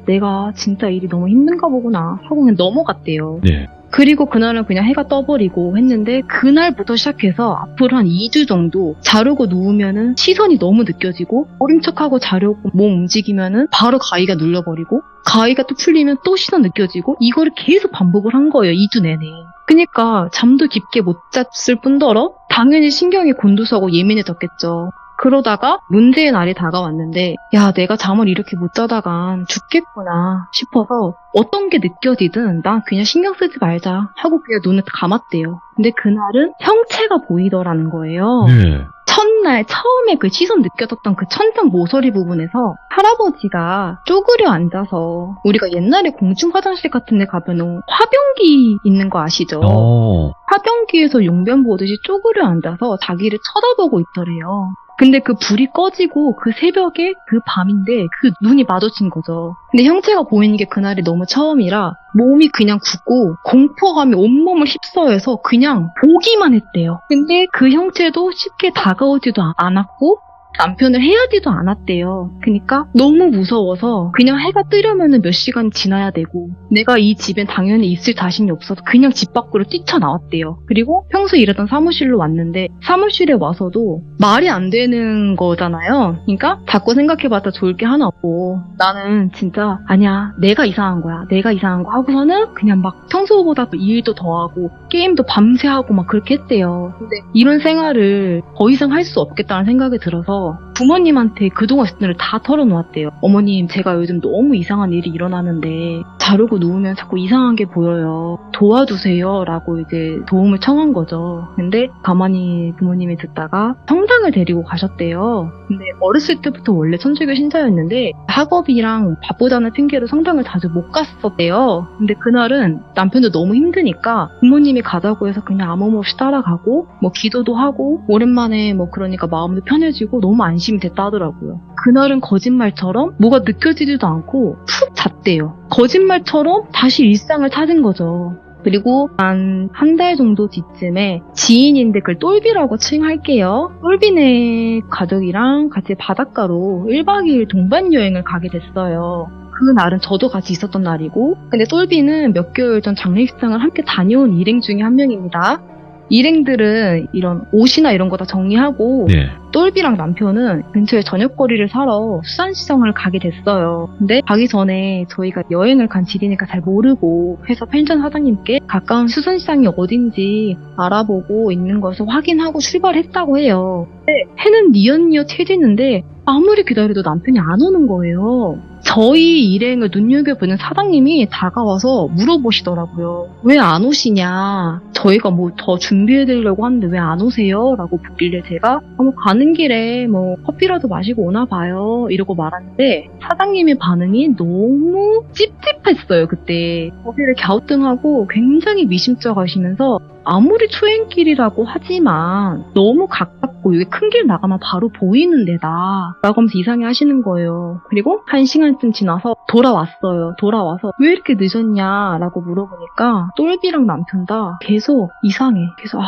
내가 진짜 일이 너무 힘든가 보구나 하고 그냥 넘어갔대요. 네. 그리고 그날은 그냥 해가 떠버리고 했는데 그날부터 시작해서 앞으로 한 2주 정도 자려고 누우면은 시선이 너무 느껴지고 모른 척하고 자려고 몸 움직이면은 바로 가위가 눌려버리고 가위가 또 풀리면 또 시선 느껴지고 이거를 계속 반복을 한 거예요. 2주 내내. 그러니까 잠도 깊게 못 잤을 뿐더러 당연히 신경이 곤두서고 예민해졌겠죠. 그러다가 문제의 날이 다가왔는데 내가 잠을 이렇게 못 자다간 죽겠구나 싶어서 어떤 게 느껴지든 난 그냥 신경 쓰지 말자 하고 그냥 눈을 감았대요. 근데 그날은 형체가 보이더라는 거예요. 네. 첫날 처음에 그 시선 느껴졌던 그 천장 모서리 부분에서 할아버지가 쪼그려 앉아서 우리가 옛날에 공중 화장실 같은 데 가면 화변기 있는 거 아시죠? 화변기에서 용변 보듯이 쪼그려 앉아서 자기를 쳐다보고 있더래요. 근데 그 불이 꺼지고 그 새벽에 그 밤인데 그 눈이 마주친 거죠. 근데 형체가 보이는 게 그날이 너무 처음이라 몸이 그냥 굳고 공포감이 온몸을 휩싸여서 그냥 보기만 했대요. 근데 그 형체도 쉽게 다가오지도 않았고 남편을 헤어지도 않았대요. 그러니까 너무 무서워서 그냥 해가 뜨려면 몇 시간 지나야 되고 내가 이 집엔 당연히 있을 자신이 없어서 그냥 집 밖으로 뛰쳐나왔대요. 그리고 평소에 일하던 사무실로 왔는데 사무실에 와서도 말이 안 되는 거잖아요. 그러니까 자꾸 생각해봤자 좋을 게 하나 없고 나는 진짜 아니야 내가 이상한 거야 내가 이상한 거 하고서는 그냥 막 평소보다 일도 더 하고 게임도 밤새 하고 막 그렇게 했대요. 근데 이런 생활을 더 이상 할 수 없겠다는 생각이 들어서 부모님한테 그동안 있었던 일을 다 털어놓았대요. 어머님 제가 요즘 너무 이상한 일이 일어나는데 자르고 누우면 자꾸 이상한 게 보여요. 도와주세요 라고 이제 도움을 청한 거죠. 근데 가만히 부모님이 듣다가 성당을 데리고 가셨대요. 근데 어렸을 때부터 원래 천주교 신자였는데 학업이랑 바쁘다는 핑계로 성당을 자주 못 갔었대요. 근데 그날은 남편도 너무 힘드니까 부모님이 가자고 해서 그냥 아무 말 없이 따라가고 뭐 기도도 하고 오랜만에 뭐 그러니까 마음도 편해지고 너무 안심이 됐다 하더라고요. 그날은 거짓말처럼 뭐가 느껴지지도 않고 푹 잤대요. 거짓말처럼 다시 일상을 찾은 거죠. 그리고 한 달 정도 뒤쯤에 지인인데 그걸 똘비라고 칭할게요. 똘비네 가족이랑 같이 바닷가로 1박 2일 동반 여행을 가게 됐어요. 그날은 저도 같이 있었던 날이고 근데 똘비는 몇 개월 전 장례식장을 함께 다녀온 일행 중에 한 명입니다. 일행들은 이런 옷이나 이런 거 다 정리하고 네. 똘비랑 남편은 근처에 저녁거리를 사러 수산시장을 가게 됐어요. 근데 가기 전에 저희가 여행을 간 길이니까 잘 모르고 회사 펜션 사장님께 가까운 수산시장이 어딘지 알아보고 있는 것을 확인하고 출발했다고 해요. 근데 해는 니엇니엇 해지는데 아무리 기다려도 남편이 안 오는 거예요. 저희 일행을 눈여겨보는 사장님이 다가와서 물어보시더라고요. 왜 안 오시냐? 저희가 뭐 더 준비해드리려고 하는데 왜 안 오세요? 라고 묻길래 제가 뭐 가는 길에 뭐 커피라도 마시고 오나 봐요. 이러고 말하는데 사장님의 반응이 너무 찝찝했어요. 그때 거기를 갸우뚱하고 굉장히 미심쩍어하시면서 아무리 초행길이라고 하지만 너무 가깝고 여기 큰 길 나가면 바로 보이는 데다 라고 하면서 이상해 하시는 거예요. 그리고 1시간쯤 지나서 돌아왔어요. 돌아와서 왜 이렇게 늦었냐 라고 물어보니까 똘비랑 남편 다 계속 이상해 계속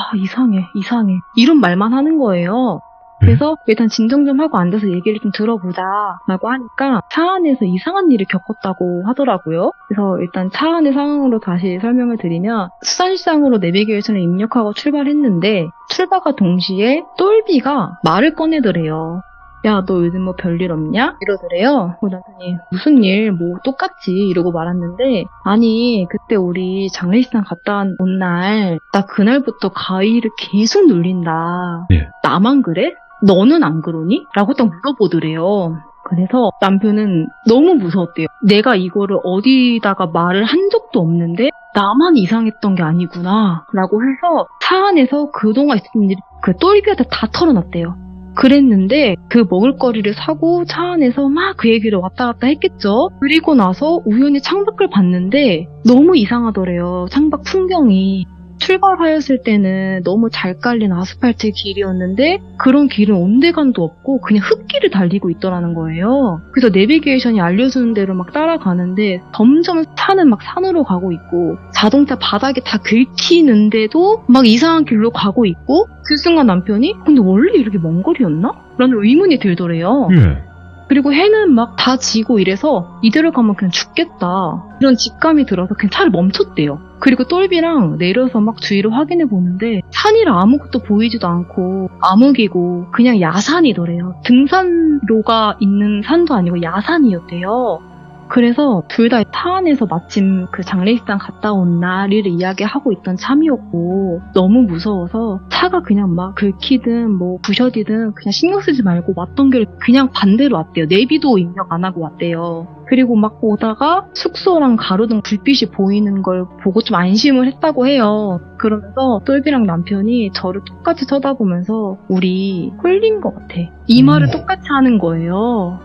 이상해 이런 말만 하는 거예요. 그래서 일단 진정 좀 하고 앉아서 얘기를 좀 들어보자 라고 하니까 차 안에서 이상한 일을 겪었다고 하더라고요. 그래서 일단 차 안의 상황으로 다시 설명을 드리면 수산시장으로 내비게이션을 입력하고 출발했는데 출발과 동시에 똘비가 말을 꺼내더래요. 야, 너 요즘 뭐 별일 없냐? 이러더래요. 남편이 무슨 일? 뭐 똑같지? 이러고 말았는데 아니 그때 우리 장례식장 갔다 온 날 나 그날부터 가위를 계속 눌린다. 네. 나만 그래? 너는 안 그러니? 라고 딱 물어보더래요. 그래서 남편은 너무 무서웠대요. 내가 이거를 어디다가 말을 한 적도 없는데 나만 이상했던 게 아니구나 라고 해서 차 안에서 그동안 있었던 일 그 똘비한테 다 털어놨대요. 그랬는데 그 먹을거리를 사고 차 안에서 막 그 얘기를 왔다 갔다 했겠죠. 그리고 나서 우연히 창밖을 봤는데 너무 이상하더래요. 창밖 풍경이. 출발하였을 때는 너무 잘 깔린 아스팔트 길이었는데 그런 길은 온데간도 없고 그냥 흙길을 달리고 있더라는 거예요. 그래서 내비게이션이 알려주는 대로 막 따라가는데 점점 차는 막 산으로 가고 있고 자동차 바닥에 다 긁히는데도 막 이상한 길로 가고 있고 그 순간 남편이 근데 원래 이렇게 먼 거리였나? 라는 의문이 들더래요. 예. 그리고 해는 막 다 지고 이래서 이대로 가면 그냥 죽겠다. 이런 직감이 들어서 그냥 차를 멈췄대요. 그리고 똘비랑 내려서 막 주위를 확인해 보는데 산이라 아무것도 보이지도 않고 암흑이고 그냥 야산이더래요. 등산로가 있는 산도 아니고 야산이었대요. 그래서 둘 다 차 안에서 마침 그 장례식장 갔다 온 날을 이야기하고 있던 참이었고 너무 무서워서 차가 그냥 막 긁히든 뭐 부셔지든 그냥 신경 쓰지 말고 왔던 길 그냥 반대로 왔대요. 내비도 입력 안 하고 왔대요. 그리고 막 오다가 숙소랑 가로등 불빛이 보이는 걸 보고 좀 안심을 했다고 해요. 그러면서 똘비랑 남편이 저를 똑같이 쳐다보면서 우리 홀린 것 같아. 이 말을 똑같이 하는 거예요.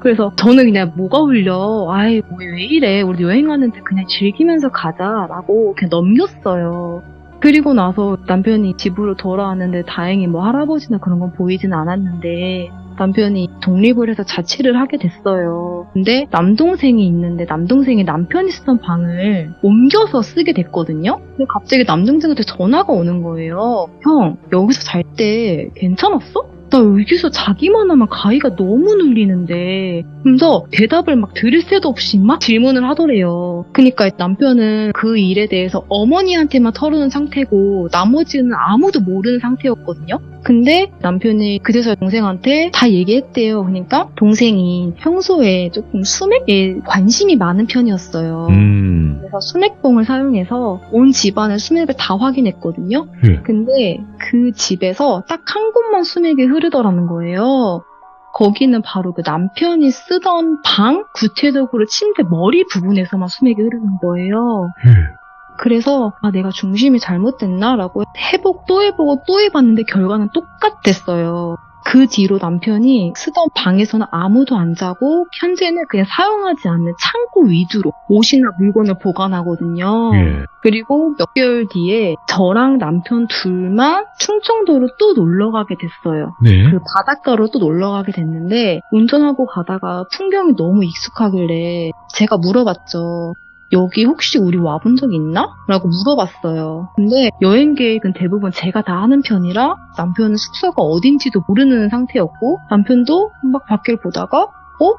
그래서 저는 그냥 뭐가 울려. 아이 뭐 왜 이래. 우리 여행하는데 그냥 즐기면서 가자라고 그냥 넘겼어요. 그리고 나서 남편이 집으로 돌아왔는데 다행히 뭐 할아버지나 그런 건 보이진 않았는데 남편이 독립을 해서 자취를 하게 됐어요. 근데 남동생이 있는데 남동생이 남편이 쓰던 방을 옮겨서 쓰게 됐거든요. 근데 갑자기 남동생한테 전화가 오는 거예요. 형, 여기서 잘 때 괜찮았어? 나 여기서 자기만 하면 가위가 너무 눌리는데 그러면서 대답을 막 들을 새도 없이 막 질문을 하더래요. 그러니까 남편은 그 일에 대해서 어머니한테만 털어놓은 상태고 나머지는 아무도 모르는 상태였거든요. 근데 남편이 그제서야 동생한테 다 얘기했대요. 그러니까 동생이 평소에 조금 수맥에 관심이 많은 편이었어요. 그래서 수맥봉을 사용해서 온 집안의 수맥을 다 확인했거든요. 예. 근데 그 집에서 딱 한 곳만 수맥이 흐르더라는 거예요. 거기는 바로 그 남편이 쓰던 방, 구체적으로 침대 머리 부분에서만 수맥이 흐르는 거예요. 그래서 내가 중심이 잘못됐나라고 또 해보고 또 해봤는데 결과는 똑같았어요. 그 뒤로 남편이 쓰던 방에서는 아무도 안 자고 현재는 그냥 사용하지 않는 창고 위주로 옷이나 물건을 보관하거든요. 예. 그리고 몇 개월 뒤에 저랑 남편 둘만 충청도로 또 놀러 가게 됐어요. 네. 그 바닷가로 또 놀러 가게 됐는데 운전하고 가다가 풍경이 너무 익숙하길래 제가 물어봤죠. 여기 혹시 우리 와본 적 있나? 라고 물어봤어요. 근데 여행 계획은 대부분 제가 다 하는 편이라 남편은 숙소가 어딘지도 모르는 상태였고 남편도 막 밖을 보다가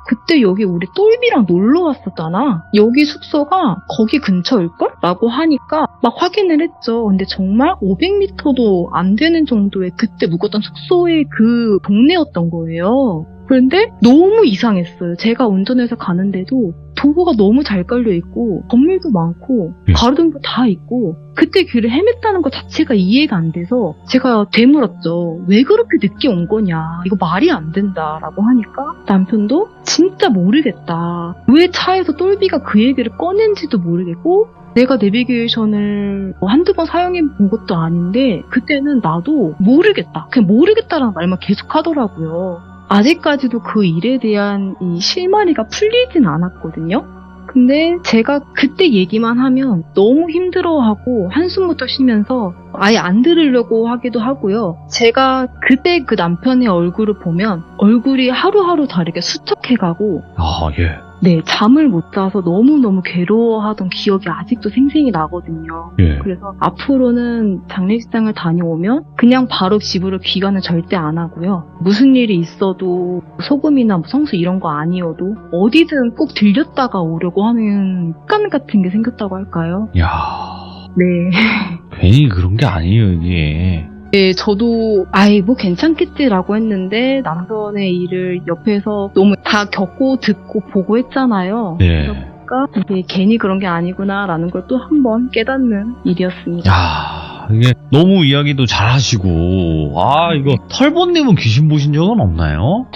그때 여기 우리 똘비랑 놀러 왔었잖아. 여기 숙소가 거기 근처일걸? 라고 하니까 막 확인을 했죠. 근데 정말 500m도 안 되는 정도의 그때 묵었던 숙소의 그 동네였던 거예요. 그런데 너무 이상했어요. 제가 운전해서 가는데도 도로가 너무 잘 깔려있고 건물도 많고 가로등도 다 있고 그때 길을 헤맸다는 것 자체가 이해가 안 돼서 제가 되물었죠. 왜 그렇게 늦게 온 거냐. 이거 말이 안 된다라고 하니까 남편도 진짜 모르겠다. 왜 차에서 똘비가 그 얘기를 꺼낸지도 모르겠고 내가 내비게이션을 한두 번 사용해 본 것도 아닌데 그때는 나도 모르겠다. 그냥 모르겠다라는 말만 계속 하더라고요. 아직까지도 그 일에 대한 이 실마리가 풀리진 않았거든요. 근데 제가 그때 얘기만 하면 너무 힘들어하고 한숨부터 쉬면서 아예 안 들으려고 하기도 하고요. 제가 그때 그 남편의 얼굴을 보면 얼굴이 하루하루 다르게 수척해가고 예. 네, 잠을 못 자서 너무너무 괴로워하던 기억이 아직도 생생히 나거든요. 예. 그래서 앞으로는 장례식장을 다녀오면 그냥 바로 집으로 귀가는 절대 안 하고요. 무슨 일이 있어도 소금이나 뭐 성수 이런 거 아니어도 어디든 꼭 들렸다가 오려고 하는 습관 같은 게 생겼다고 할까요? 야. 네. 괜히 그런 게 아니에요, 이게. 네, 저도 뭐 괜찮겠지라고 했는데 남편의 일을 옆에서 너무 다 겪고 듣고 보고 했잖아요. 네. 그러니까 이게 괜히 그런 게 아니구나라는 걸 또 한 번 깨닫는 일이었습니다. 야, 이게 너무 이야기도 잘하시고, 이거 털보님은 귀신 보신 적은 없나요?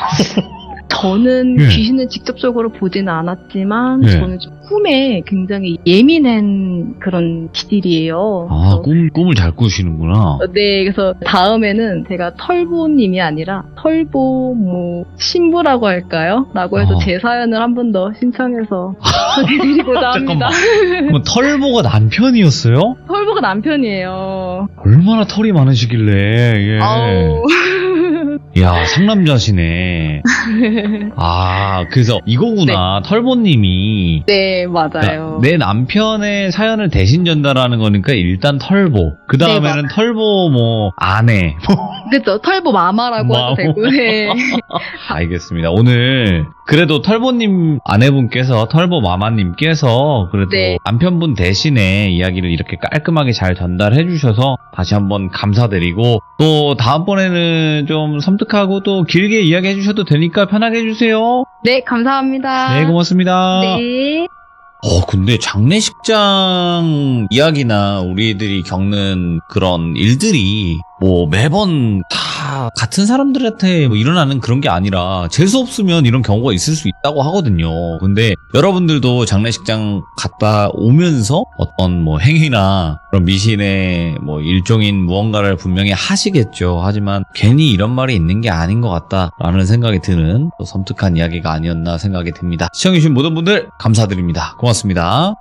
저는 네. 귀신을 직접적으로 보지는 않았지만 네. 저는 좀 꿈에 굉장히 예민한 그런 기질이에요. 그래서 꿈을 잘 꾸시는구나. 네, 그래서 다음에는 제가 털보님이 아니라 털보 신부라고 할까요? 라고 해서 제 사연을 한 번 더 신청해서 소개드리고자 합니다. 그럼 털보가 남편이었어요? 털보가 남편이에요. 얼마나 털이 많으시길래, 예. 아우. 야, 상남자시네. 그래서 이거구나. 털보님이. 네, 맞아요. 그러니까 내 남편의 사연을 대신 전달하는 거니까 일단 털보. 그 다음에는 네, 털보 아내. 그쵸, 털보 마마라고 해도 되고. 네. 알겠습니다. 오늘 그래도 털보님 아내분께서 털보 마마님께서 그래도 네. 남편분 대신에 이야기를 이렇게 깔끔하게 잘 전달해 주셔서 다시 한번 감사드리고 또 다음번에는 좀 섬뜩하고 또 길게 이야기해 주셔도 되니까 편하게 해주세요. 네, 감사합니다. 네, 고맙습니다. 네. 근데 장례식장 이야기나 우리들이 겪는 그런 일들이 뭐 매번 다 같은 사람들한테 뭐 일어나는 그런 게 아니라 재수 없으면 이런 경우가 있을 수 있다고 하거든요. 근데 여러분들도 장례식장 갔다 오면서 어떤 뭐 행위나 그런 미신의 뭐 일종인 무언가를 분명히 하시겠죠. 하지만 괜히 이런 말이 있는 게 아닌 것 같다라는 생각이 드는 또 섬뜩한 이야기가 아니었나 생각이 듭니다. 시청해주신 모든 분들 감사드립니다. 고맙습니다.